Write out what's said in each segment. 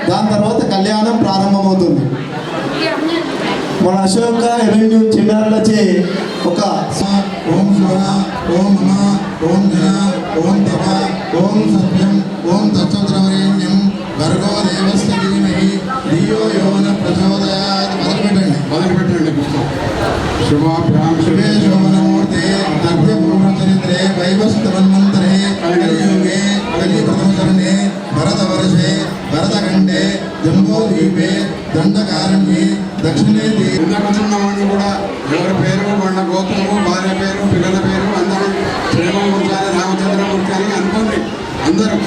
దాని తర్వాత కళ్యాణం ప్రారంభమవుతుంది. మన అశోక రెవెన్యూ చిన్నారులచే ఒక ఓం శివ ఓం నమ ఓం జన ఓం తప ఓం సత్యం ఓం తత్సత్రవరేణ్యం భర్గో దేవస్య ధీమహి ధియో యో నః ప్రచోదయాత్. మొదలుపెట్టండి శుభాభ్యాం శుభే శోభనమూర్తే అద్యపూర్ణచరిత్రే వైవస్వన్మంతరే కలియుగే కలిప్రథమచరణే భరతవర్షే భరతఖండే జంబోద్వీపే దండకారణ్యే దక్షిణే కూర్చున్న వాడిని కూడా ఎవరి పేరు వాళ్ళ గోత్రము భార్య పేరు పిల్లల పేరు అందరూ శ్రీరామమూర్తి అని రామచంద్రమూర్తి అని అనుకోండి. అందరూ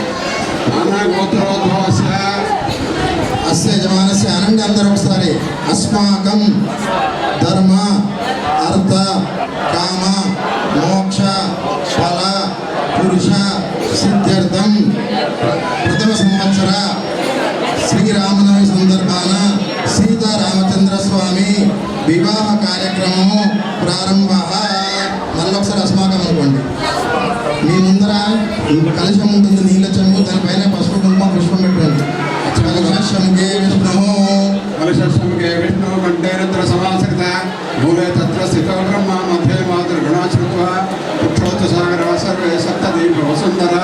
నానా గోత్రోద్భవస్య అస్య యజమానస్య అనండి. అందరూ ఒకసారి అస్మాకం ధర్మ అర్థ కామ మోక్ష ఫల పురుష సిద్ధ్యర్థం ప్రథమ సంవత్సర శ్రీరామనవమి సందర్భాన సీతారామచంద్ర స్వామి వివాహ కార్యక్రమము ప్రారంభ. మళ్ళొకసారి అస్మాకం అనుకోండి. మీ ముందర కలశం ఉంటుంది, నీళ్ళ చెంబు, దానిపైన పసుపు కుంకుమ పుష్పం పెట్టండి. కలశంకే విష్ణు కంఠేరత్ర సమాసృత మూలే తత్ర స్థితో బ్రహ్మ మధ్యే మాతృగుణాశ్రుత్వా పుత్రోత్త సాగర సర్వే సప్తదీప వసుంధర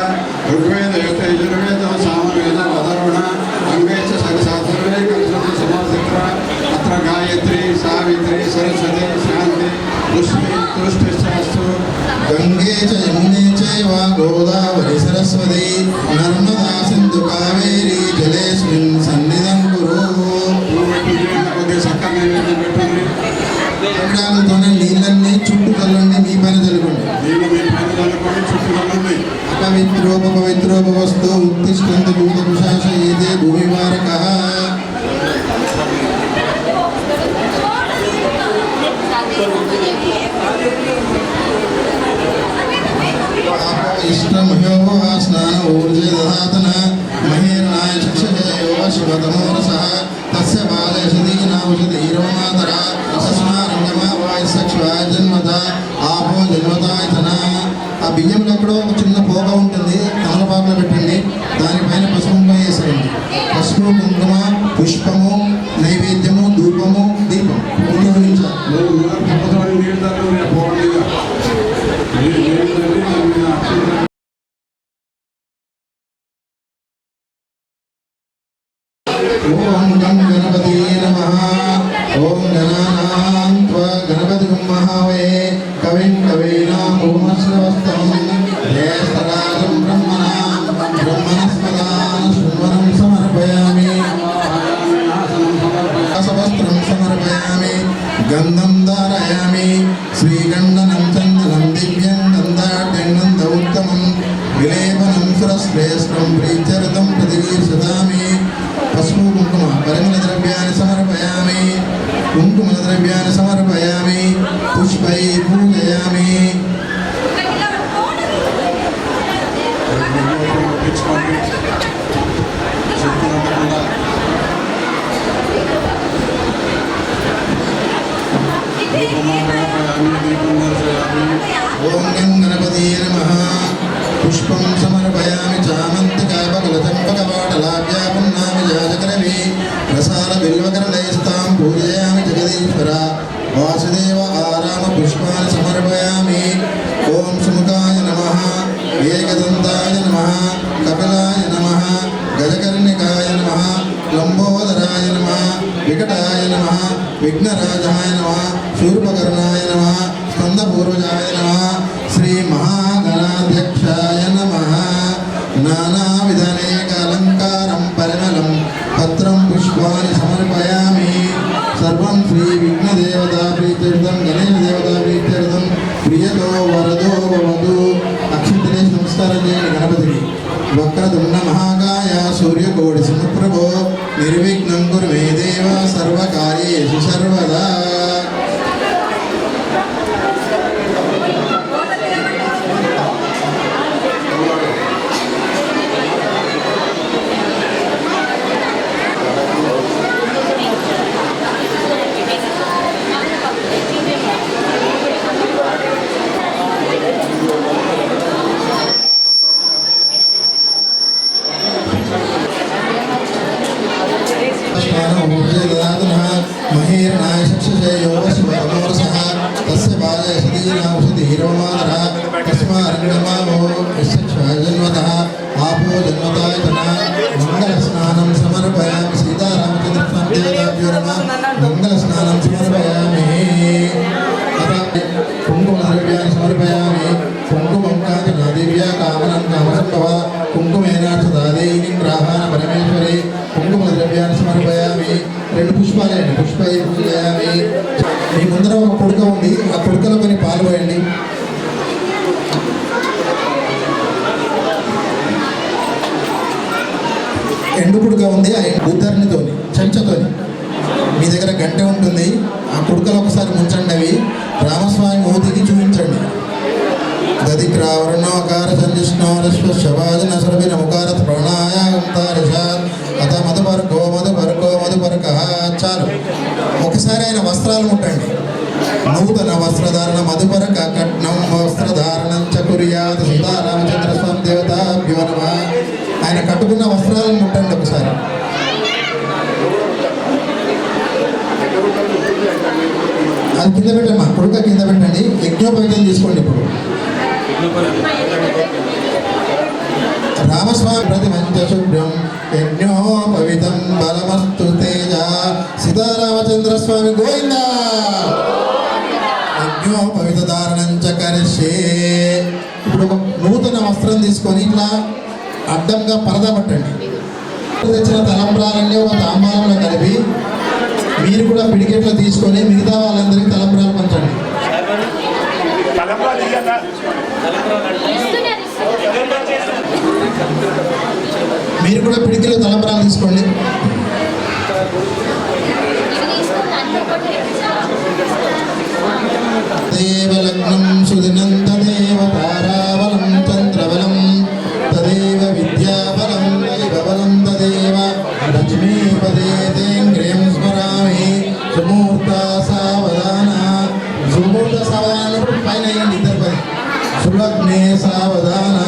ఋగ్వేద యజుర్వేద సామవేద అధర్వణ అంగే చ సర్వే కలశం సమాసృత అత్ర గాయత్రి సావిత్రి సరస్వతి శాంతి పుష్పి తుష్టిశ్చాస్తు. గంగే చ యమునే చైవ గోదావరి సరస్వతి నర్మదా సింధు కావేరి జలేస్మిన్ సన్నిధం కురు. చక్రాలతోనే నీళ్ళన్నీ చుట్టూ చల్లండి, మీ పైన చల్లుకోండి. అపవిత్రోపవిత్రోపవస్తు ఉత్తిష్టంత భూతపుషాశ ఏదే భూమివారకః. ఇష్టమహ్యోభవ స్నాన ఊర్జే దధాతన మహేర్నాయ శిక్షజయో శివతమోరసః తస్య బాలయషదీనావషధీరోమాతర తస్మారంగమా వాయుసక్ష్వాయ జన్మత ఆపో జన్మతాయతన. ఆ బియ్యంలో ఎక్కడో ఒక చిన్న పోగ ఉంటుంది, తమలపాకులో పెట్టండి. దానిపైన పసుపు వేసేయండి. పసుపు కుంకుమ పుష్పము నైవేద్యము ధూపము దీపం ఓం గం గణపతి నమః. ఓం గణానాం త్వా గణపతిం మహావే కవిం కవీనాం ఉపమశ్రవస్తమం జ్యేష్ఠరాజం బ్రహ్మణస్పదాన శృణ్వరం సమర్పయామి. వస్త్రం సమర్పయామి. గంధం ధారయామి. శ్రీగంధనం చందనం దివ్యం గంధాఢ్యం ఉత్తమం విలేపనం సురశ్రేష్టం ప్రీత్యర్థం ప్రతిగీర్షతామి. పసుపు కుంకుమ పరిమళ ద్రవ్యాన్ని సమర్పయామి. కుంకుమ ద్రవ్యాన్ని సమర్పయామి. పుష్పై పూజయామి. ఓం గం గణపతి నమః. పుష్పం సమర్పయామి. చామంతికాపకలచంపకపాటలాభ్యాపన్నామి జాజకరవి రసాల బిల్వకరలయస్తాం పూజయామి జగదీశ్వర. వాసుదేవ ఆరామ పుష్పాన్ని సమర్పయామి. ఓం సుముఖాయ నమః. ఏకదంతాయ నమః. కపిలాయ నమః. గజకర్ణికాయ నమః. లంబోదరాయ నమః. వికటాయ నమః. విఘ్నరాజాయ నమః. శూర్పకర్ణాయ నమః. స్కందపూర్వజాయ నమః. శ్రీ మహాగణాధ్యక్షాయ నమః. నానావిధనేకాలంకారం పరిమళం పత్రం పుష్పాన్ని సమర్పయామి. సర్వం శ్రీ విఘ్నదేవతా ప్రీత్యర్థం గణేశ దేవతా ప్రీత్యర్థం ప్రియతో వరదో భవతు. అక్షింతలే నమస్కారం చేయండి గణపతికి. వక్రతుండ మహాకాయ సూర్యకోటి సమప్రభో నిర్విఘ్నం కురు మే దేవ సర్వకార్యేషు సర్వదా. సదీరాంశధీరమాదర తస్మారంగమావో యస్యక్షజన్మతః ఆపో జన్మతాయతన మంగళ స్నానం సమర్పయామి సీతారామచంద్రస్వామి దేవతాభ్యో నమః మంగళ స్నానం సమర్పయామి కుంకుమద్రవ్యాన్ని సమర్పయామి కుంకుమం కాంచన దివ్యా కామనం కామసంభవ కుంకుమేనాక్షదాదేయిని గ్రాహాన పరమేశ్వరి కుంకుమద్రవ్యాన్ని సమర్పయామి 2 పుష్పాలండి పుష్పయామి మీ ముందర ఒక కుడుక ఉంది ఆ కుడుకలో కొన్ని పాలు పోయండి ఎండు కుడుక ఉంది ఆ ఉద్దరణితోని చెంచతోని మీ దగ్గర గంటె ఉంటుంది ఆ కుడుకలు ఒకసారి ముంచండి అవి రామస్వామి మూతికి చూపించండి దధిక్రావరణోకార సంజిష్ణోరశ్వశవాజన సర్విన ముఖారత ప్రణాయాగంతారిషాత్ అత మధుపర్కో మధుపర్క చాలు ఒకసారి ఆయన వస్త్రాలు ముట్టండి నూతన వస్త్రధారణ మధుపరక కట్నం వస్త్రధారణం చకుర్యాత సీతారామచంద్రస్వామి దేవతాభ్యో నమః ఆయన కట్టుకున్న వస్త్రాలను ముట్టండి ఒకసారి అది కింద పెట్టమ్మా కొడుక కింద పెట్టండి యజ్ఞోపేతం తీసుకోండి ఇప్పుడు రామస్వామి ప్రతిమంచ శుభ్రం యజ్ఞోపవితం బలమస్తు తేజ సీతారామచంద్ర స్వామి గోవింద యజ్ఞోపవిత ధారణం చ కరిష్యే ఇప్పుడు ఒక నూతన వస్త్రం తీసుకొని ఇట్లా అడ్డంగా పరద పట్టండి తెచ్చిన తలంబ్రాలన్నీ ఒక తాంబాలంలో కలిపి మీరు కూడా పిడికెట్లో తీసుకొని మిగతా వాళ్ళందరికీ తలంబ్రాలు పంచండి మీరు కూడా పిడికిలో తలంబ్రాలు తీసుకోండి దేవలగ్నం సుదినంత దేవ తారాబలం చంద్రబలం తదేవ విద్యాబలం దైవబలం తదేవ లక్ష్మీపదే తేంగ్రియం స్మరామి సుమూర్త సావధాన సుమూర్త సావధాన పైన వేయండి ఇద్దరు పై సులగ్నే సావధాన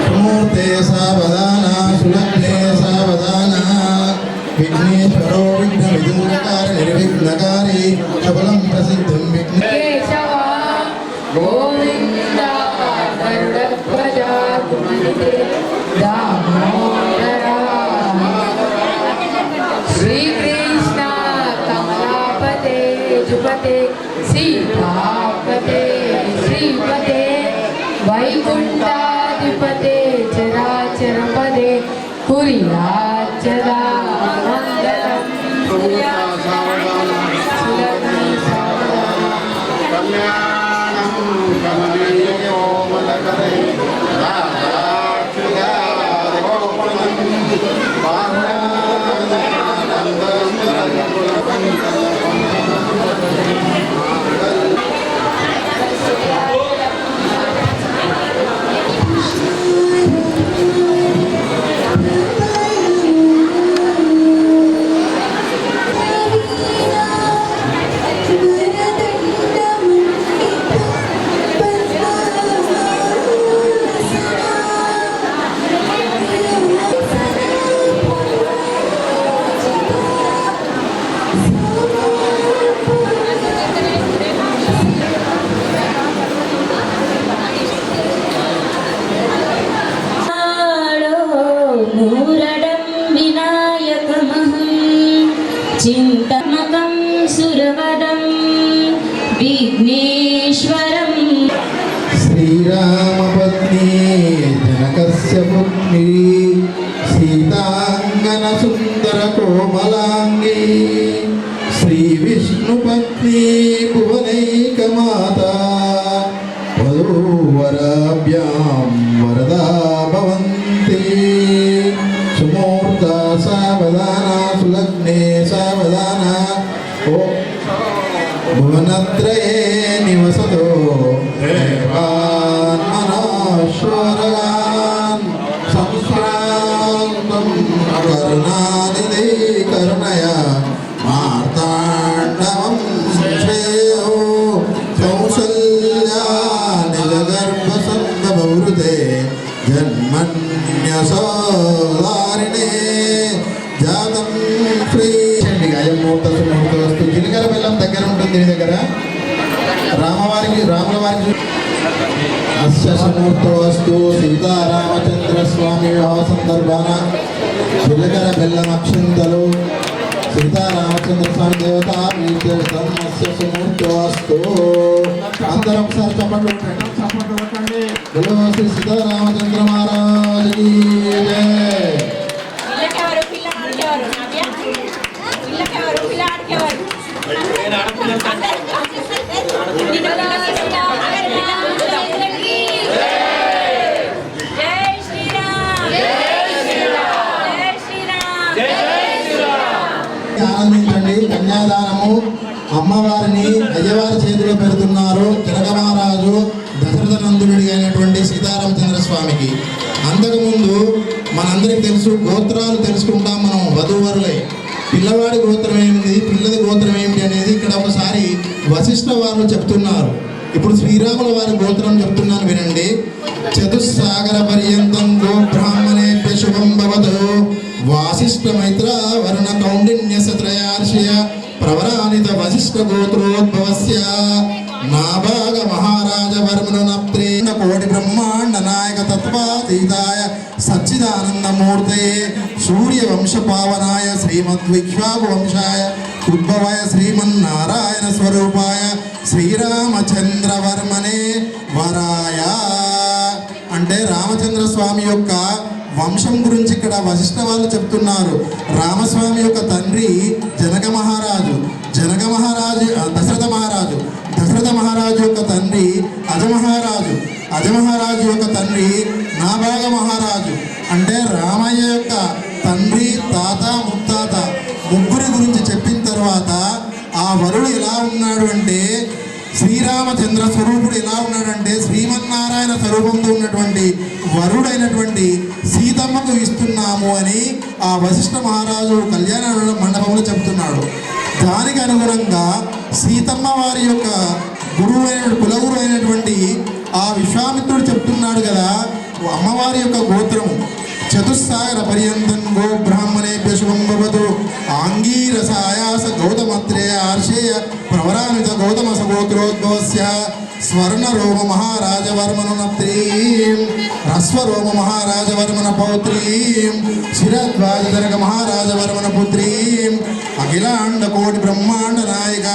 సుమూర్తే సావధాన సులగ్నే సావధాన విఘ్నేశ్వరో విఘ్న విదూరకారి నిర్విఘ్నకారి సఫలం ప్రసిద్ధం విఘ్న గోవింద గరుడధ్వజ కుమరితే దామోదర శ్రీకృష్ణ కమలాపతే జుపతే సీతాపతే శ్రీపతే వైకుంఠాధిపతే చరాచరపదే కుర్యాచ్చదా మంగళం కళ్యాణం కమనీయో మలకరే చింతమకం సురవరం విఘ్నేశ్వరం శ్రీరామపత్ని జనకస్య పుత్రి సీతాంగన సుందర కోమలాంగి శ్రీ విష్ణుపత్ని భువనైకమాత వధూవరాభ్యాం వరదా భవంతి సుమూర్త సావధాన సులగ్నే సావధాన ఓ భువనత్రయే నివసతో దేవాన్ మనోశ్వరాన్ సంశ్రాంతం కరుణానిధి కరుణయ మార్తాండవం శ్రేయో కౌసల్యా నిజగర్భ సంభవృతే జన్మన్యసోదారిణే జాతం శ్రీ అయం మూర్త సుమూర్త వస్తు మందిరి దగ్గర రాముల వారికి అస్యమూర్తోస్తు సీతారామచంద్ర స్వామి వివాహ సందర్భాన చిలకర బెల్లం అక్షింతలు సీతారామచంద్ర స్వామి దేవత వీర్యం అస్యమూర్తోస్తు. అందరం ఒకసారి చప్పట్లు కొట్టండి. బలో శ్రీ సీతారామచంద్ర మహారాజ్ కీ జై. ఆనందించండి. కన్యాదానము అమ్మవారిని అయ్యవారి చేతిలో పెడుతున్నారు. జనక మహారాజు దశరథ నందుడి అయినటువంటి సీతారామచంద్ర స్వామికి. అంతకుముందు మనందరికీ తెలుసు, గోత్రాలు తెలుసుకుంటాం మనం వధూవరులై. పిల్లవాడి గోత్రం ఏమిటి, పిల్లది గోత్రం ఏమిటి అనేది ఇక్కడ ఒకసారి వశిష్ఠ వారు చెప్తున్నారు. ఇప్పుడు శ్రీరాముల వారి గోత్రం చెప్తున్నాను వినండి. చతుస్సాగర పర్యంతం గో బ్రాహ్మణేభ్య శుభం భవతు. వాసిష్ఠ మైత్ర వరుణ కౌండిన్య సత్రయార్షయ ప్రవరానిత వశిష్ఠ గోత్రోద్భవస్య నాభాగ మహారాజ వర్మనునప్త్రే కోటి బ్రహ్మాండ నాయక తత్వాతీతాయ సచ్చిదానందమూర్తే సూర్య వంశ పావనాయ శ్రీమద్విక్ష్వాకు వంశాయ ఉద్భవాయ శ్రీమన్నారాయణ స్వరూపాయ శ్రీరామచంద్రవర్మనే వరాయ. అంటే రామచంద్ర స్వామి యొక్క వంశం గురించి ఇక్కడ వశిష్ఠ వాళ్ళు చెప్తున్నారు. రామస్వామి యొక్క తండ్రి జనక మహారాజు, దశరథ మహారాజు యొక్క తండ్రి అజమహారాజు యొక్క తండ్రి నాభాగ మహారాజు. అంటే రామయ్య యొక్క తండ్రి, తాత, ముత్తాత ముగ్గురి గురించి చెప్పిన తర్వాత ఆ వరుడు ఎలా ఉన్నాడు అంటే, శ్రీరామచంద్ర స్వరూపుడు ఎలా ఉన్నాడంటే శ్రీమన్నారాయణ స్వరూపంతో ఉన్నటువంటి వరుడైనటువంటి సీతమ్మకు ఇస్తున్నాము అని ఆ వశిష్ఠ మహారాజు కళ్యాణ మండపంలో చెబుతున్నాడు. దానికి అనుగుణంగా సీతమ్మ వారి యొక్క కులగురు అయినటువంటి ఆ విశ్వామిత్రుడు చెప్తున్నాడు కదా, అమ్మవారి యొక్క గోత్రము చతుస్సాగర పర్యంతం గో బ్రాహ్మణేభ్య శుభం భవతు. ఆంగీరస ఆయాస గౌతమత్రేయ ఆర్షేయ ప్రవరానిత గౌతమ సగోత్రోద్భవస్య స్వర్ణరోమ మహారాజవర్మనునప్త్రీం హ్రస్వరోమ మహారాజవర్మన పౌత్రీం శిరద్వాజనక మహారాజవర్మన పుత్రీం అఖిలాండ కోటి బ్రహ్మాండ నాయక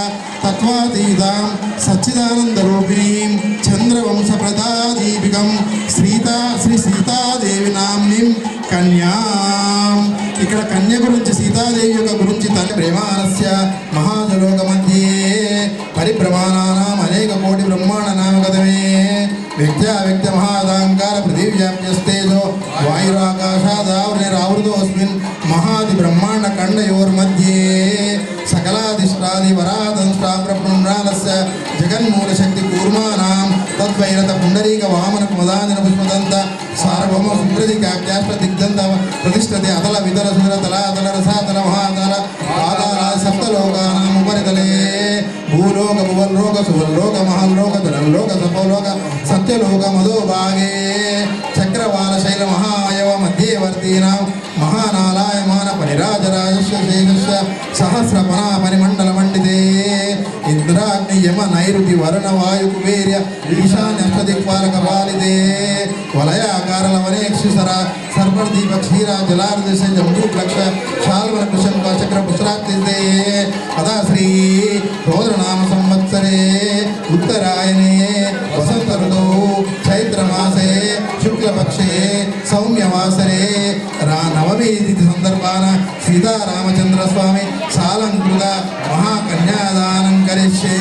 తత్వాతీతాం సచ్చిదానంద రూపిణీం చంద్రవంశ ప్రదాదీపికం శ్రీ సీతాదేవి నామ్నిం కన్యాం. ఇక్కడ కన్య గురించి, సీతాదేవి యొక్క గురించి తన ప్రేమానస్య మహాజలోక మధ్యే పరిభ్రమాణానాం అనేక కోటి బ్రహ్మాండ నామకథమే వ్యక్త్య మహాదాంకార పృథివ్యాప్యస్తేజో వాయురాకాశాదావృతోస్మిన్ మహాది బ్రహ్మాండ ఖండయోర్मध्ये సకలాదిష్టాది వరాదంష్టాప్రపుణ్రాలస్య జగన్మూల శక్తి కూర్మానాం తద్వైరత పుండరీక వామన కుమదానిన పుష్పదంత సార్వభౌమ సుప్రతికాప్యాష్ట దిగ్ధంత ప్రతిష్టతే అతల వితల సుర తల అతల రసాతల మహాతల పాదాల సప్తలోకానాం ఉపరితలే భూలోక భువల్లోక సువర్లోక మహల్లోక ధనంలోక సపౌలోక సత్యలోక మధోభాగే చక్రవాల శైల మహాయవ మధ్యేవర్తీనాం మహానాలాయమాన పరిరాజరాజస్య శేషస్య సహస్రపనా పరిమండల మండితే ఇంద్రాగ్ని యమ నైరుతి వరుణ వాయు కుబేర్య ఈశాన్యష్టదిక్పాలక పాలితే వలయాకార లవనేక్షిసర సర్పదీప క్షీర జలార్దశ జంబూప్లక్ష శాల్వన కుశంక చక్ర పుష్రాక్తితే అదా శ్రీ రోద్రనామ సంవత్సరే ఉత్తరాయణే వసంత ఋతౌ చైత్రమాసే శుక్లపక్షే సౌమ్యవాసరే నవమి తిథి సందర్భాన సీతారామచంద్ర స్వామి సాలంకృత మహాకన్యాదానం కరిష్యే.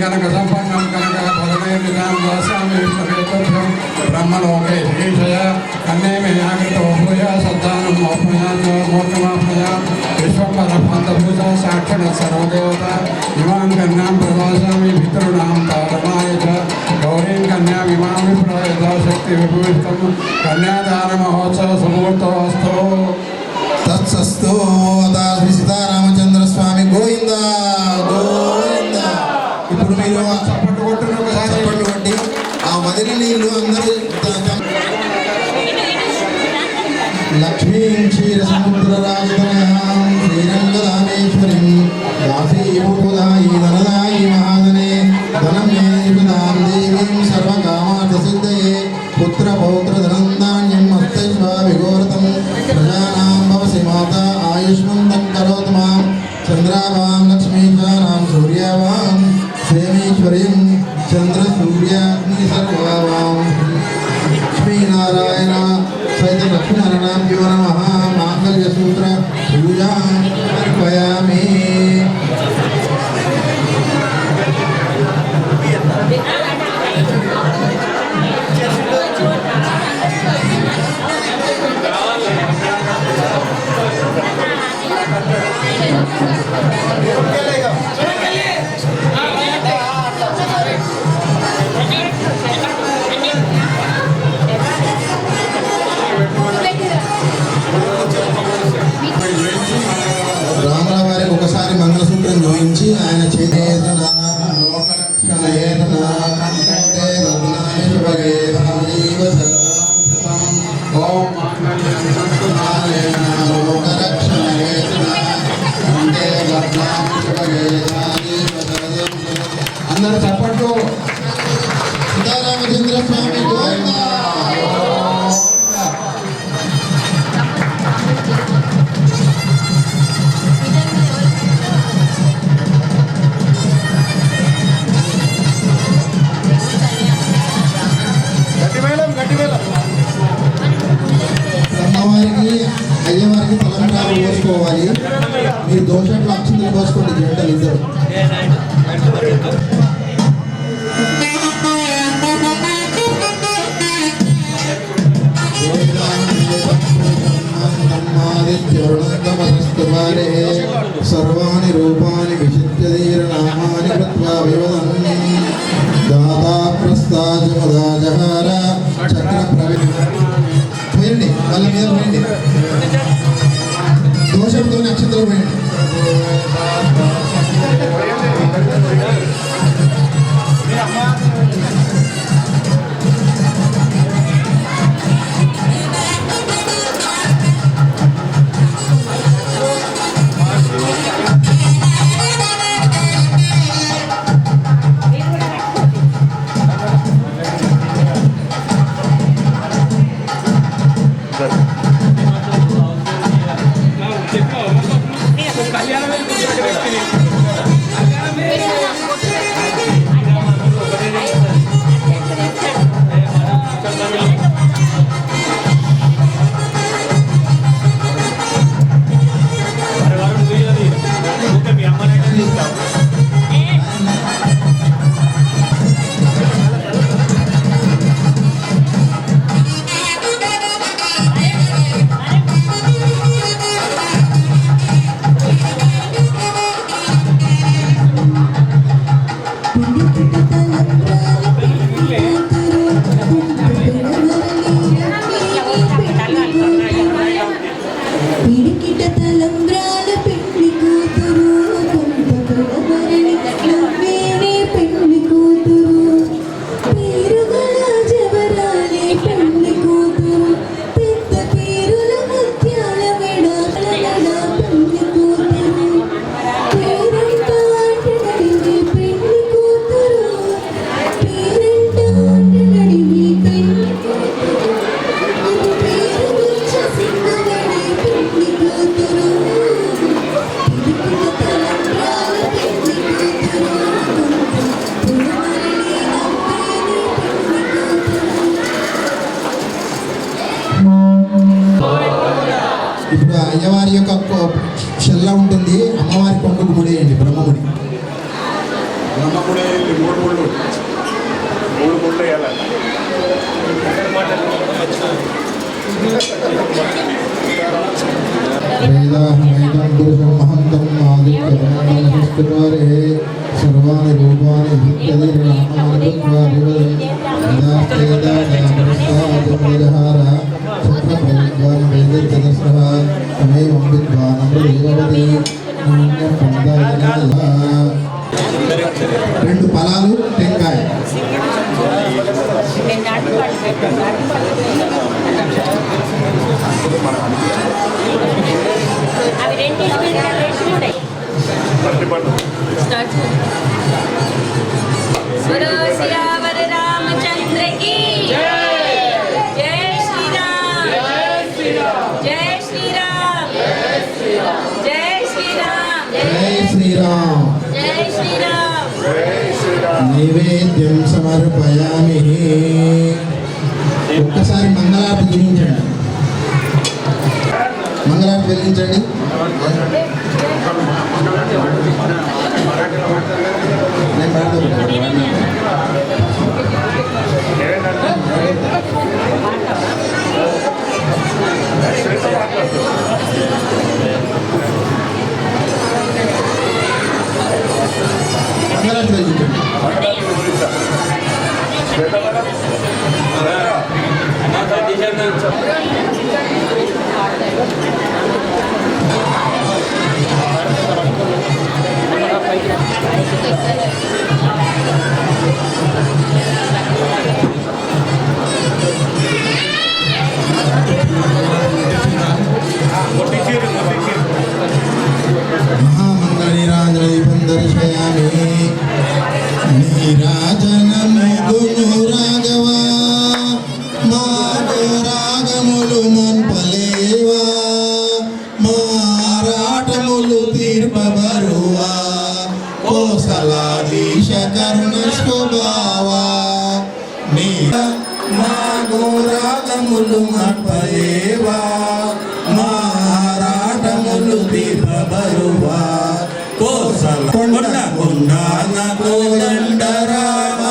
కనక సంపన్నం కనక పదవేదినాం దాసామి విశ్వవేతభ్యం బ్రహ్మలోకే శ్రీషయ కన్నే మే ఆకృతో భూయ సద్దానం మోపయా మోక్షమాపయ విశ్వంబర పంతభూత సాక్షణ సర్వదేవత ఇమాన్ కన్యాం ప్రవాసామి పితॄణాం తారమాయ చ గౌరీం కన్యాం ఇమాం విప్ర యథాశక్తి విభూషితం కన్యాదాన మహోత్సవ సమూర్తోస్తు తత్సస్తు. శ్రీ సీతారామచంద్ర స్వామి గోవింద గోవింద. ఇప్పుడు మీరు చప్పట్లు కొట్టి ఆ వదిన నీళ్ళు అందరూ లక్ష్మీం క్షీర సముద్రరాజతనయాం శ్రీరంగదామేశ్వరిం దాసీభూదాయి ధనదాయి చేతన లోకరక్షణయేతన కంటే రత్నాని శుభగే సంజీవ సర్వం ఓం లోకరక్షణయేతన కంటే రత్నాని శుభగే సంజీవ సర్వం. అందరూ చప్పట్లు. సీతారామచంద్ర స్వామి గోవిందా. అమ్మవారికి అయ్యవారికి తలంబ్రాలు పోసుకోవాలి. మీరు దోషంలో అక్షంతలు పోసుకోండి జంటలు ఇద్దరు. సర్వాణి రూపాని విశిష్యధీరనామాని కృత్వా వివదన్ దాతా ప్రస్తాజముదాజహార చక్ర ప్రవిధి పోయండి. వాళ్ళ మీద పోయండి. దోషంతో నక్షత్రం పోయండి. ఇప్పుడు అయ్యవారి యొక్క చెల్ల ఉంటుంది. అమ్మవారి కొండకు ముడేయండి. బ్రహ్మముడి మూడు ముళ్ళు వేయాలి. సర్వాణి రూపాని విశిష్యధీరనామాని కృత్వా వివదన్ దాస్తేదాజహార చక్ర ప్రవిద్వాన్ వేదచదస్రః తమేవం విద్వానమృదేవతి పుణ్యం పందాయ. 2 ఫలాలు టెంకాయ. बोलो सियावर रामचंद्र की जय। जय श्री राम। जय श्री राम। जय श्री राम। జై శ్రీరామ్. जय श्री राम। నైవేద్యం సమర్పయామి. ఒక్కసారి మంగళారతి వెలిగించండి. మంగళారతి వెలిగించండి. నేను మంగళారతి వెలిగించండి. जय महामङ्गलिराजदीपं दर्शयामि नीराजनमुगुनु राघवा मागोरागमुलु मन्पलेवा माराटमुलु तीर्पबरुवा कोसलाधीश करुण स्वभावा मागोरागमुलु मन्पलेवा మారాటములు దీపబరువా కోసల కొండ కొండాన కోదండరామ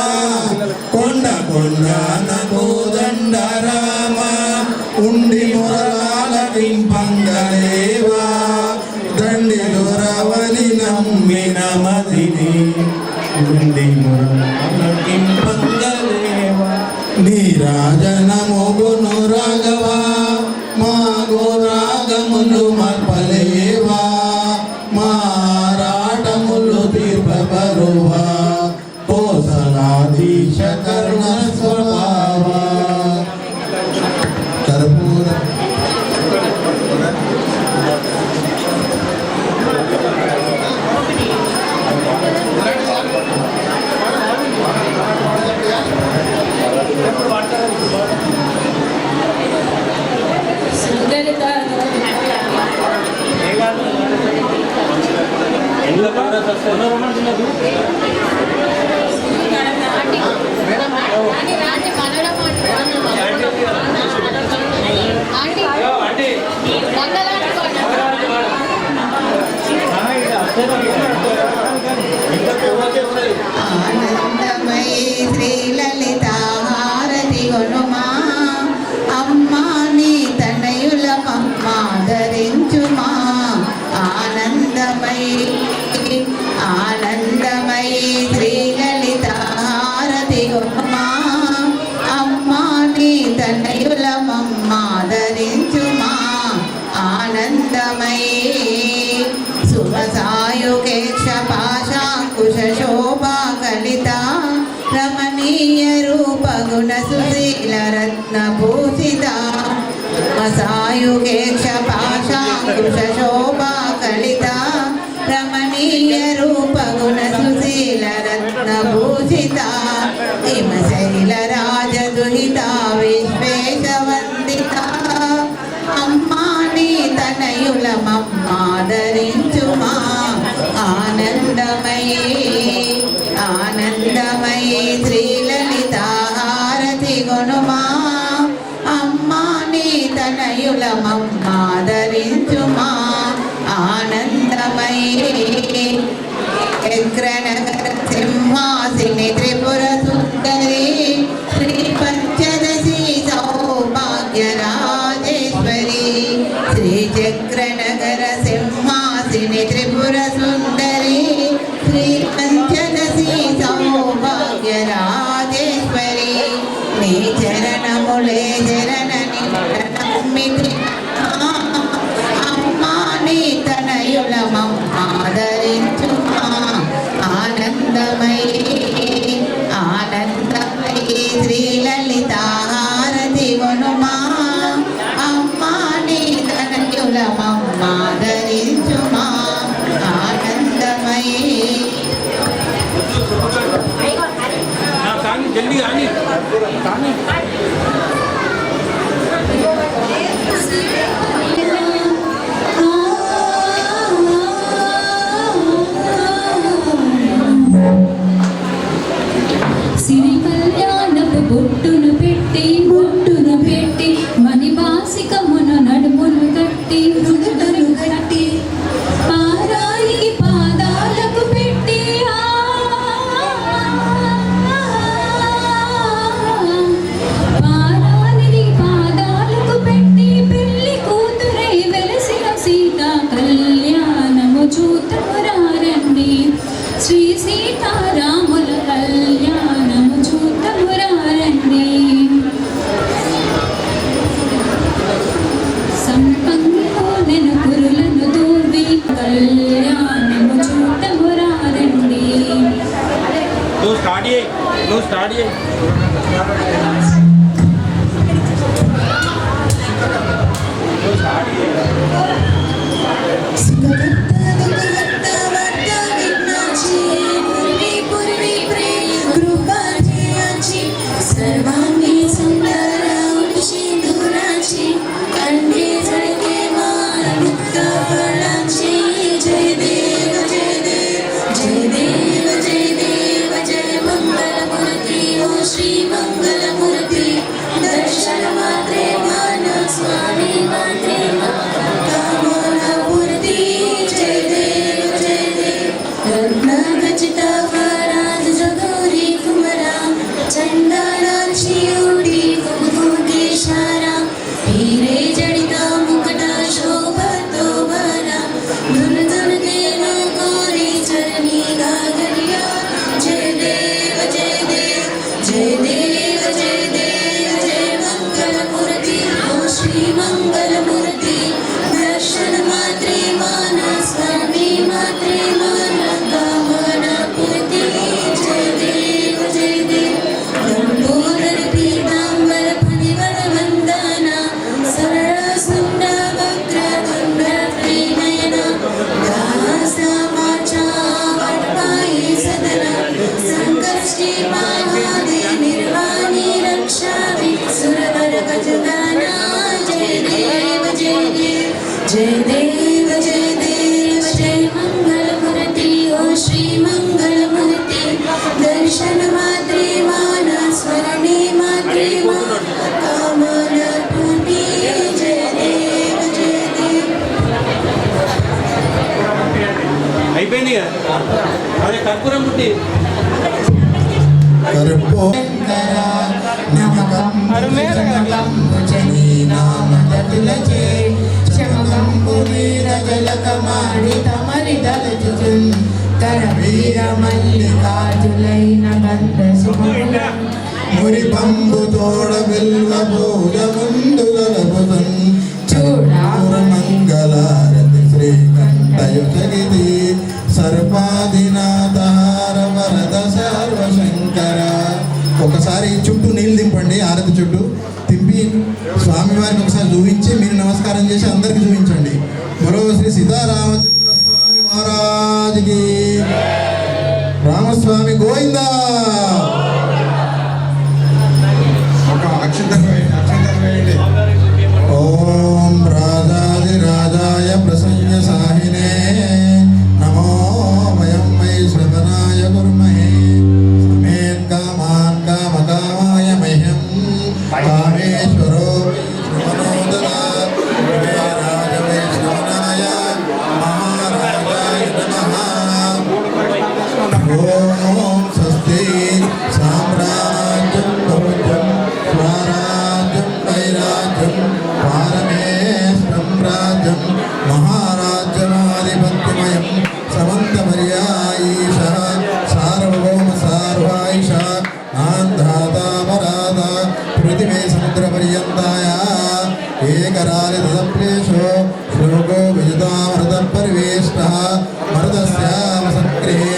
కొండ కొండాన కోదండరామ ఉండి మురళాల కింపంగలేవా దండి దొరవని నమ్మిన మదిని ఉండి మురళాల కింపంగలేవా నీరాజనముగును రాఘవా మాగోరాగములు మర్పలేవా మారాటములు తీర్పబరువా కోసలాధీశ కరుణ స్వభావా కర్పూర ఆనందమయీ శ్రీలలిత హారతి గొనుమా అమ్మా నీ తనయుల మమ్మాదరించుమా ఆనందమయీ శ్రీలలిత హారతి గొనుమా అమ్మా నీ తనయుల మమ్మాదరించుమా ఆనందమయీ శుభసాయుకేక్ష పాశాంకుశ శోభా కలిత రమణీయ రూప గుణ సుశీల రత్న భూషిత సాయుకేక్ష పాశాంకుశ శోభా కలిత రమణీయ రూప గుణ సుశీల రత్న భూషిత హిమశైల రాజదుహిత విశ్వేశ వందిత అమ్మా నీ తనయుల మమ్మాదరించుమా ఆనందమయీ శ్రీలలిత హారతి గొనుమా అమ్మా నీ తనయుల మమ్మాదరించుమా ఆనందమయీ చక్రనగర సింహాసిని త్రిపుర సుందరి శ్రీ పంచదశి సౌభాగ్యరాజేశ్వరి శ్రీ చక్రనగర సింహాసిని త్రిపుర సుందరి శ్రీ పంచదశి సౌభాగ్యరాజేశ్వరి నీ చరణములే చరణని నమ్మితి అమ్మా నీ తనయుల మమ్మాదరించుమా ఆనందమయీ శ్రీలలిత హారతి గొనుమా అమ్మా నీ తనయుల మమ్మాదరించుమా ఆనందమయీ जल्दी आनी సిరి కళ్యాణపు బొట్టును పెట్టి మణివాసికమున నడుమును కట్టి రుణులను కట్టి పారాయికి పాదాలకు పెట్టి ఆ నువ్వు స్టార్ట్ చేయి सर्वांगी सुंदर सिंधुराची कंठी झळके मान मुक्त फळाची जय देव जय देव जय देव जय देव जय मंगलमूर्ती ओ श्री मंगलमूर्ती दर्शन मात्रे मान स्वामी मात्रे कामना पूर्ती जय देव जय देव रत्न खचित फराज जगोरी कुमरा चंदनाची उडी कुंकुकेशारा हिरे जडिता मुकुटा शोभतो बरा धुन धुन देव कोरी चरणी गागरिया जय देव जय देव जय देव जय देव जय मंगलमूर्ती ओ श्री मंगलमूर्ती दर्शन मात्रे मान स्वामी मात्रे मान कामना पूर्ती जय देव जय देव लंबोदर पीतांबर फणिवर वंदना सरळ सुंद वक्र तुंड त्रिनयना दासा वाचा वटपायी सदना संकष्टी महादे निर्वाणी रक्षामि सुरवर गजगाना जय देव जय देव जय देव जय देव जय मंगलमूर्ती ओ श्री मंगलमूर्ती दर्शन मात्रे मान स्मरणे मात्रे मान कामना पूर्ती जय देव जय देव అయిపోయింది కదా అదే కర్పూరం పుట్టి మల్లికార్జులైన గంధ సుమముల మురిపంబు తోడ బిల్వ పూజ ముందుగలపుదన్ చూడార మంగళారతి శ్రీకంఠయుతగిరి సర్పాదినాథార వరద సర్వశంకర. ఒకసారి చుట్టూ నీళ్ళు దింపండి, ఆరతి చుట్టూ తింపి స్వామివారిని ఒకసారి చూపించి మీరు నమస్కారం చేసి అందరికి చూపించండి. మరో శ్రీ సీతారామచంద్ర స్వామి మహారాజుకి రామస్వామి గోవిందా. ఒక అక్షంతలు వేయండి. ఓం రాజాదిరాజాయ ప్రసన్న సాహినే నమో వయం వై శ్రవణాయ కుర్మహే సమేన్ కామాన్ కామకామాయ మహ్యం కామేశ్వరో శ్రవణోదరా రాజ వై శ్రవణాయ మహారాజాయ నమః. ఓం స్వస్తి సామ్రాజ్యం భోజ్యం స్వరాజ్యం వైరాజ్యం పారమేశ్వరం రాజ్యం మహారాజ్యమాధిపత్యమయం సమంతమర్యాయీష సార్వభౌమ సార్వాయిష ఆంధ్రాతామరాధ పృథివీ సముద్రపర్యంతాయ ఏకరాలితప్లేషో శ్లోకో విజితామృత పరివేష్ట మృతస్యామ సంగృహే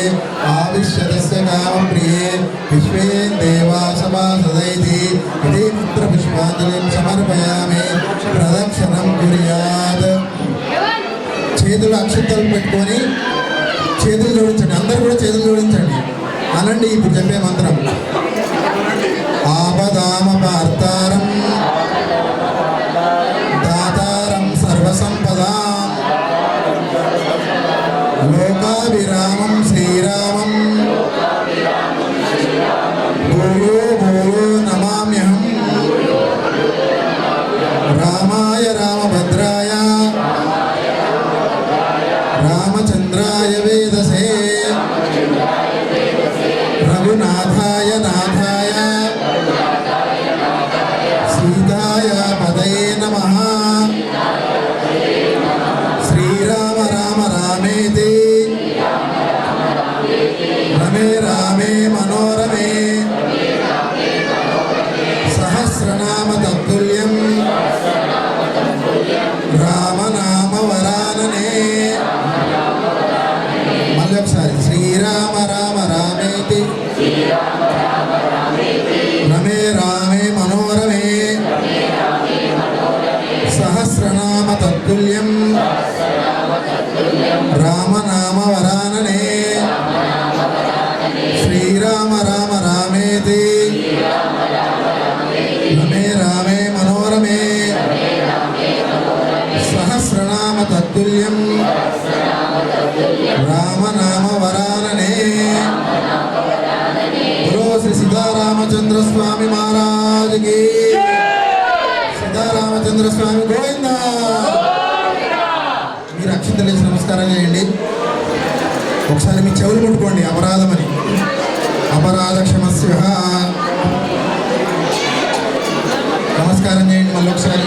ఆవిశ్యతస్య కామప్రియే విశ్వే దేవా సమాసదైతి ఇది పుత్రపుష్పాంజలిం సమర్పయామి. ప్రదక్షిణం కుర్యాత్. చేతులు అక్షతలు పెట్టుకొని చేతులు జోడించండి, అందరూ కూడా చేతులు జోడించండి. అనండి ఇప్పుడు చెప్పే మంత్రం. ఆపదామపార్తారం దాతారం సర్వసంపదాం లోకాభిరామం శ్రీరామం భూయో భూయో నమామ్యహం. రామాయ రామభద్రాయ రామచంద్రాయ వేదసే రఘునాథాయ నాథాయ సీతాయ పదయే నమః. శ్రీరామ రామ రామేతి రమే రామే మనోరమే సహస్రనామ తత్తుల్యం రామనామ వరాననే. మళ్ళీ ఒకసారి శ్రీరామ రామ రామేతి శ్రీరామ రామ రామేతి రమే రామే మనోరమే సహస్రనామ తత్తుల్యం రామనామ వరాననే గురో శ్రీ సీతారామచంద్ర స్వామి మహారాజుకి సీతారామచంద్ర స్వామి గోవింద. మీరు అక్షంతలు వేసి నమస్కారం చేయండి. ఒకసారి మీ చెవులు ముట్టుకోండి అపరాధమని. అపరాధ క్షమస్య. నమస్కారం చేయండి మళ్ళీ ఒకసారి.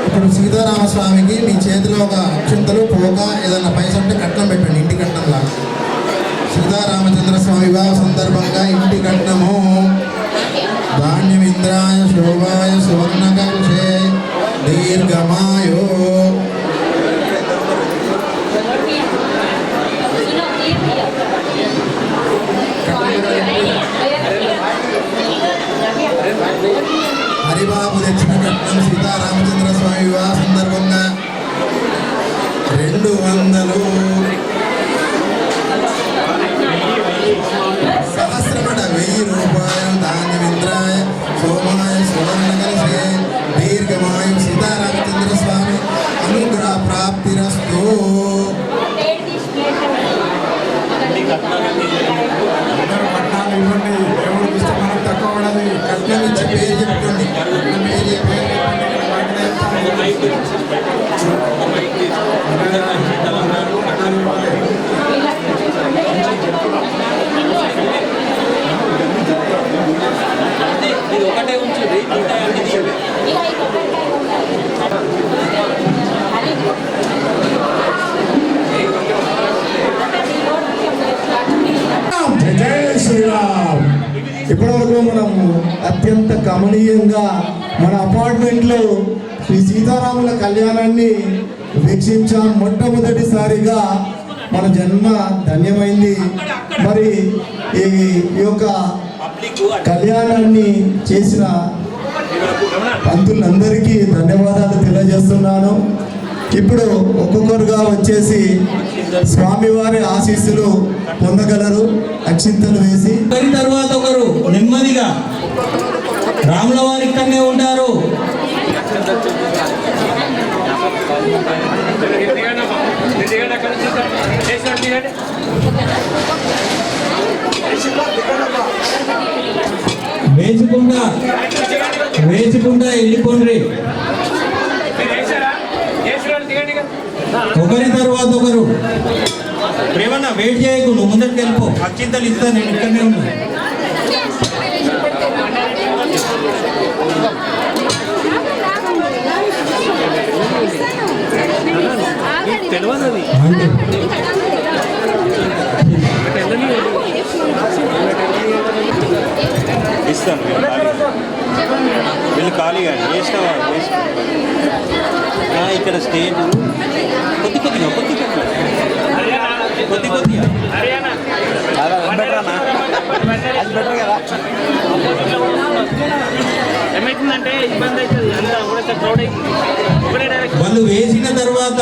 ఇప్పుడు సీతారామస్వామికి మీ చేతిలో ఒక అక్షంతలు పోక ఏదన్నా పైస ఉంటే కట్నం పెట్టండి, ఇంటి కట్నంలా. సీతారామచంద్ర స్వామి వివాహ సందర్భంగా ఇంటి కట్నము ధాన్యమింద్రాయ శోభాయ సువర్ణకలుషే దీర్ఘమాయో. హరిబాబు తెచ్చిన కట్నం సీతారామచంద్ర స్వామి వివాహ సందర్భంగా 200 సహస్రమట 1000 రూపాయలు. ధాన్యమింద్రాయ సోమాయ సువర్ణకలశే దీర్ఘమాయు సీతారామచంద్ర స్వామి అనుగ్రహ ప్రాప్తిరస్తు. పట్టాలు ఇవ్వండి, దేవుడికి ఇస్తే మనకు తక్కువ పడదు. కట్నం ఇచ్చి పేరు చెప్పుకోండి. కట్నం పేరు చెప్పండి. ఇది ఒకటే ఉంచుంది, మిగతా అన్ని తీయండి. జై శ్రీరామ్. ఇప్పటివరకు మనము అత్యంత కమనీయంగా మన అపార్ట్మెంట్లో శ్రీ సీతారాముల కళ్యాణాన్ని వీక్షించాం. మొట్టమొదటిసారిగా మన జన్మ ధన్యమైంది. మరి ఈ యొక్క కళ్యాణాన్ని చేసిన పంతులందరికీ ధన్యవాదాలు తెలియజేస్తున్నాను. ఇప్పుడు ఒక్కొక్కరుగా వచ్చేసి స్వామివారి ఆశీస్సులు పొందగలరు. అక్షింతలు వేసి ఒకరి తర్వాత ఒకరు నెమ్మదిగా రాముల వారి ఇక్కడనే ఉంటారు. వేసుకుంటా వెళ్ళిపోండి. ఒకరి తర్వాత ఒకరు. ప్రేమన్నా వెయిట్ చేయకు, నువ్వు ముందరికి వెళ్ళిపో. అక్షింతలు ఇస్తాను, నేను ఇక్కడనే ఉన్నా. ఇస్తాను వీళ్ళు ఖాళీగా వేసినావా? ఇక్కడ స్టేజ్ కొద్దిగా ఏమైతుందంటే ఇబ్బంది అవుతుంది. అంతా కూడా క్రౌడ్ వాళ్ళు వేసిన తర్వాత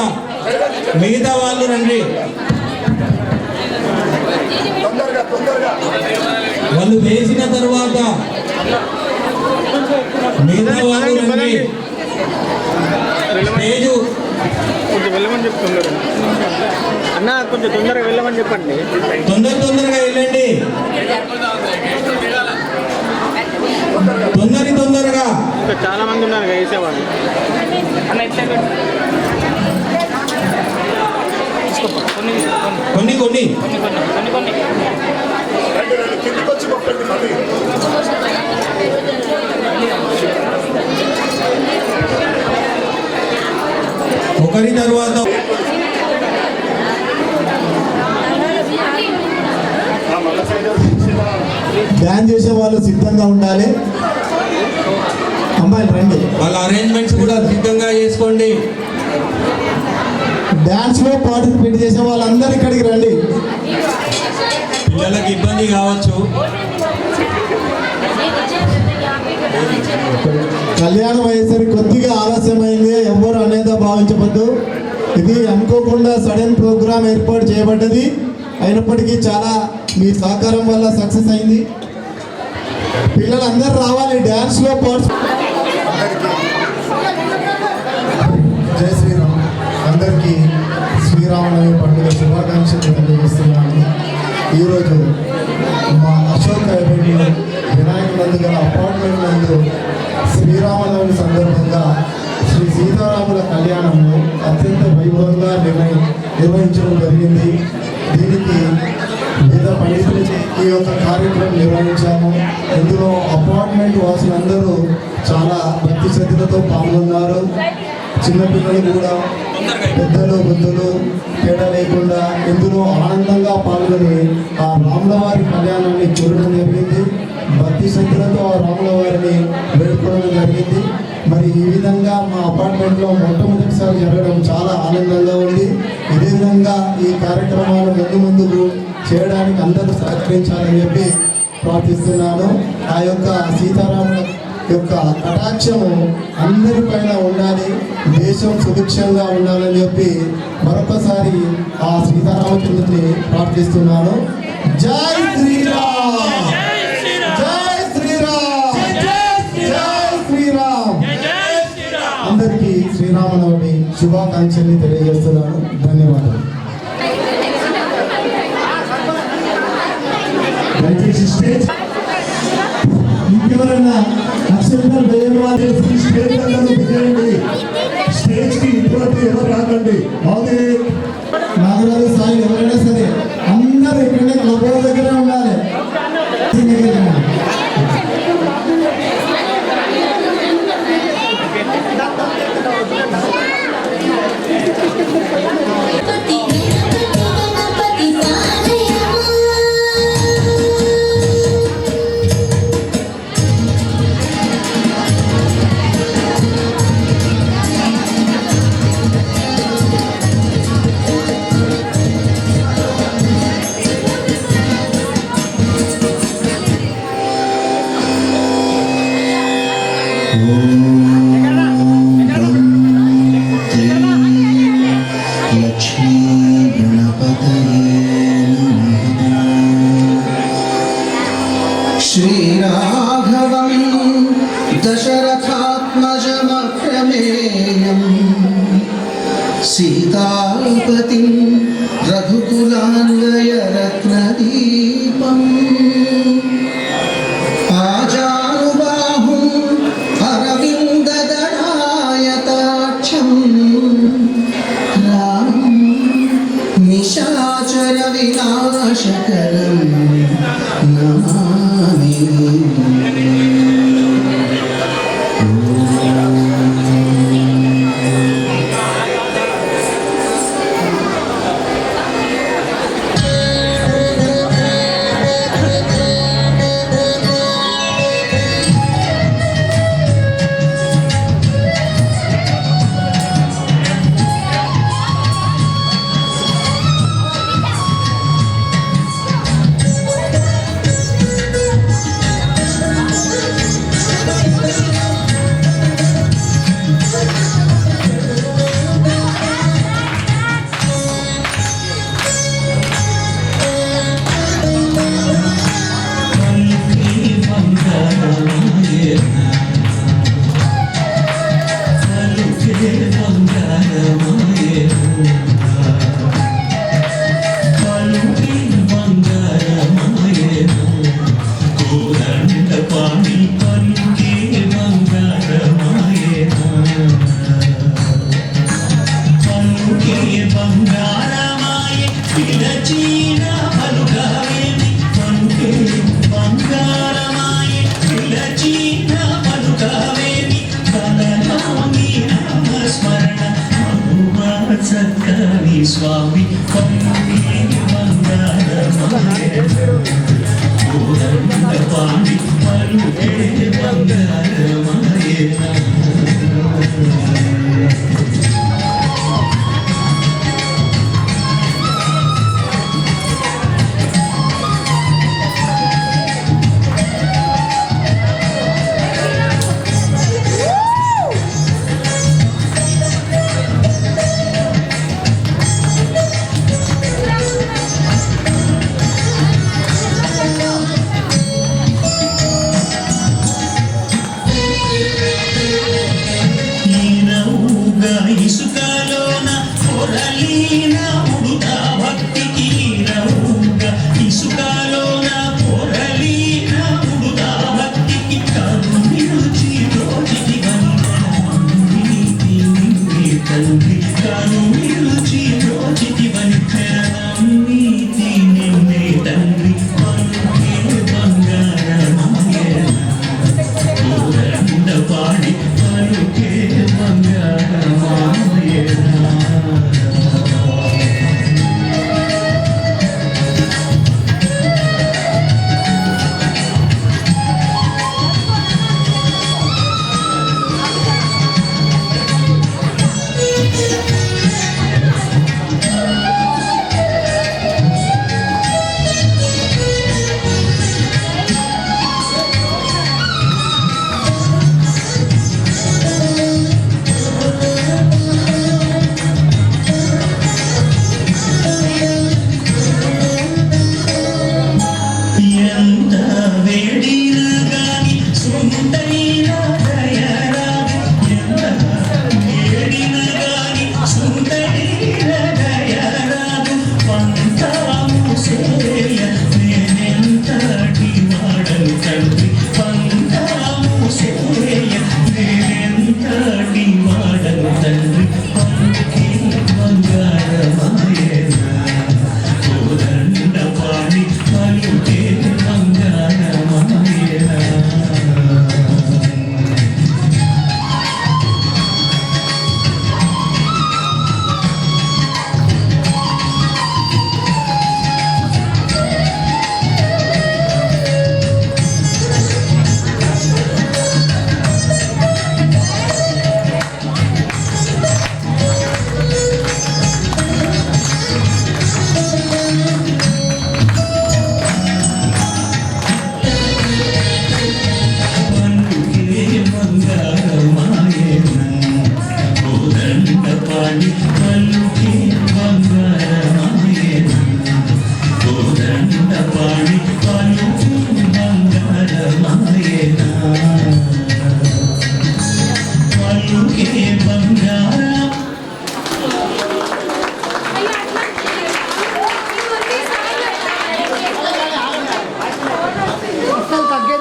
మిగతా వాళ్ళు రండి. వాళ్ళు వేసిన తర్వాత మిగతా వాళ్ళు రండి. స్టేజు కొంచెం వెళ్ళమని చెప్తున్నారు అన్న, కొంచెం తొందరగా వెళ్ళమని చెప్పండి. తొందరగా వెళ్ళండి. తొందరగా ఇంకా చాలా మంది ఉన్నారు వేసేవాళ్ళు. అన్న ఇట్లా కొన్ని ఒకరి తర్వాత డ్యాన్స్ చేసే వాళ్ళు సిద్ధంగా ఉండాలి. అమ్మాయిలు రండి. వాళ్ళ అరేంజ్మెంట్స్ కూడా సిద్ధంగా చేసుకోండి. డ్యాన్స్ లో పార్టిసిపేట్ చేసే వాళ్ళందరూ ఇక్కడికి రండి. పిల్లలకి ఇబ్బంది కావచ్చు. కళ్యాణం అయ్యేసరికి కొద్దిగా ఆలస్యమైంది, ఎవ్వరు అనేది భావించవద్దు. ఇది అనుకోకుండా సడన్ ప్రోగ్రామ్ ఏర్పాటు చేయబడ్డది. అయినప్పటికీ చాలా మీ సహకారం వల్ల సక్సెస్ అయింది. పిల్లలందరూ రావాలి డ్యాన్స్లో జై శ్రీరామ్. అందరికీ శ్రీరామనవమి పండుగ శుభాకాంక్షలు తెలియజేస్తున్నాను. ఈరోజు మా అశోక్ అవెన్యూ వినాయక నందు గల అపార్ట్మెంట్ నందు శ్రీరామనవమి సందర్భంగా శ్రీ సీతారాముల కళ్యాణము అత్యంత వైభవంగా నిర్వహించడం జరిగింది. దీనికి వివిధ పండితులచే ఈ యొక్క కార్యక్రమం నిర్వహించాము. ఇందులో అపార్ట్మెంట్ వాసులందరూ చాలా భక్తి శ్రద్ధలతో పాల్గొన్నారు. చిన్నపిల్లలు కూడా పెద్దలు బుద్ధులు తేడా లేకుండా ఇందులో ఆనందంగా పాల్గొని ఆ రాముల వారి కళ్యాణాన్ని చూడడం జరిగింది. భక్తి శ్రద్ధలతో ఆ రాముల వారిని వేడుకోవడం జరిగింది. మరి ఈ విధంగా మా అపార్ట్మెంట్లో మొట్టమొదటిసారి జరగడం చాలా ఆనందంగా ఉంది. ఇదే విధంగా ఈ కార్యక్రమాలు ముందుకు చేయడానికి అందరూ సహకరించాలని చెప్పి ప్రార్థిస్తున్నాను. ఆ యొక్క సీతారాముల యొక్క కటాక్షము అందరిపైన ఉండాలి, దేశం సుభిక్షంగా ఉండాలని చెప్పి మరొకసారి ఆ సీతారామచంద్రుని ప్రార్థిస్తున్నాను. జై శ్రీరామ్, జై శ్రీరామ్, జై శ్రీరామ్. అందరికీ శ్రీరామనవమి శుభాకాంక్షల్ని తెలియజేస్తున్నాను. ధన్యవాదాలు. ఇంకెవరైనా అక్షంతలు వేయవాలి స్టేజ్ చేయండి. స్టేజ్ కి ఇటువంటి ఎవరు రాకండి. నాగరాజు సాయి ఎవరైనా సరే అందరూ ఇక్కడే క్లబ్ దగ్గర ఉండాలి. श्रीराघवं दशरथात्मजमप्रमेयं सीतापतिं रघुकुलान्वयरत्नदीपम् आजानुबाहुं अरविन्ददलायताक्षं रामं निशाचरविनाशकरं नमामि.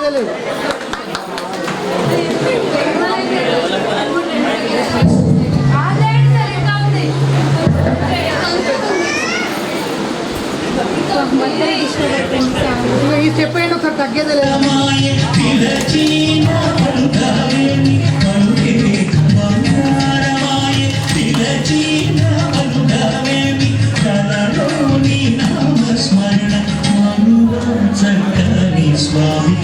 తగ్గేదే లేదు. ఈ స్టెప్ అయినా ఒకసారి తగ్గేదే లేదు. స్వామి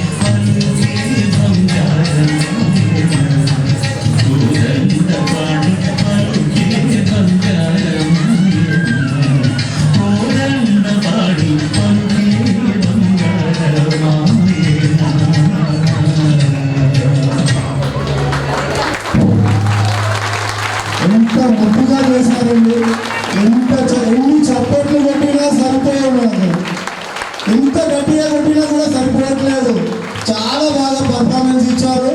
ఎంత ముద్దుగా చేశారండి. ఎన్ని చప్పట్లు కొట్టినా సరిపోయేవాడు, ఎంత గట్టిగా కొట్టినా కూడా సరిపోవట్లేదు. చాలా బాగా పర్ఫార్మెన్స్ ఇచ్చారు.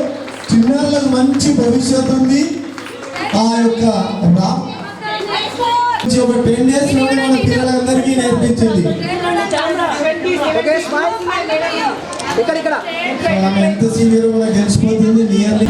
చిన్నారులకు మంచి భవిష్యత్తు ఉంది. ఆ యొక్క ఒక 10 years లో మన పిల్లలందరికీ నేర్పించింది. ఆమె ఎంత సీనియర్ కూడా గెలిచిపోతుంది. నియర్లీ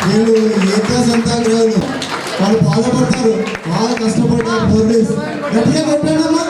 వీళ్ళు ఏకాసంతాగ్రహాలు వాళ్ళు బాధపడతారు, బాగా కష్టపడతారు. పోలీస్ గట్టిగా కొట్టాడమ్మా.